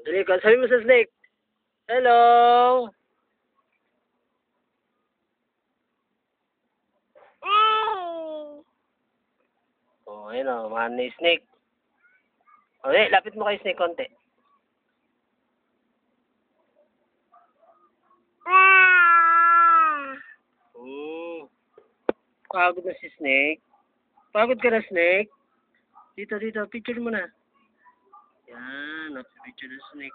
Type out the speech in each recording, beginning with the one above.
Dali ka, sabi mo sa snake. Hello! Oh, ayun o, mahal ni snake. Okay, lapit mo kay snake konti. Pagod na si snake. Pagod ka na, snake. Dito, picture mo na. Yan, picture na snake.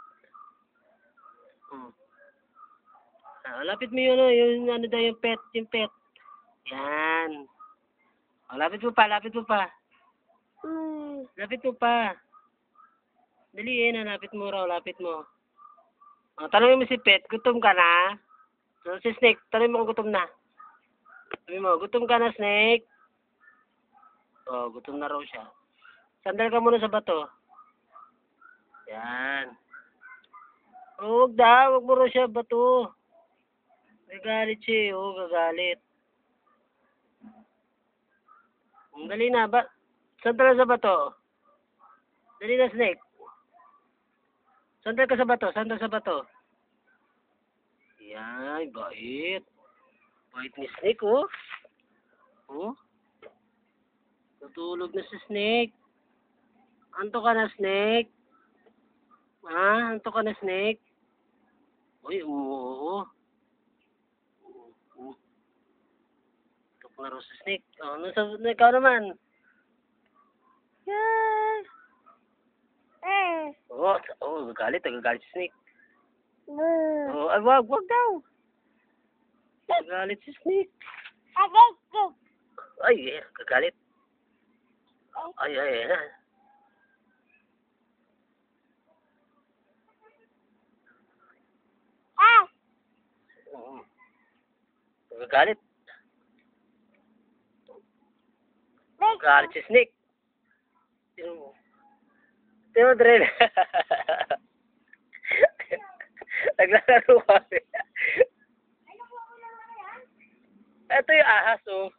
Lapit mo yun, yung ano daw, yung pet. Yan. Lapit mo pa. Lapit mo pa. Dali lapit mo raw, lapit mo. Tanongin mo si pet, gutom ka na? So, si snake, tanongin mo kung gutom na. Sabi mo, gutom ka na, snake? Oh, gutom na raw siya. Sandal ka muna sa bato. Yan. Oh, wag mo raw siya bato. Gagalit siya, gagalit. Dali na, sandal sa bato. Dali na, snake. Sandal ka sa bato, Yan, bait. Bait ni snake, oh. Oh. Natulog na si snake. Anto ka na, snake? Anto ka na, snake? Uy, oo. Tok na raw si snake. Ikaw naman. Yay! Gagalit si snake. Wag daw. Gagalit si snake. Ay, gagalit. Ay. Gagalit. Gagalit si snake. Tino, Dre. Naglalaro kami. Ito yung ahas, oh.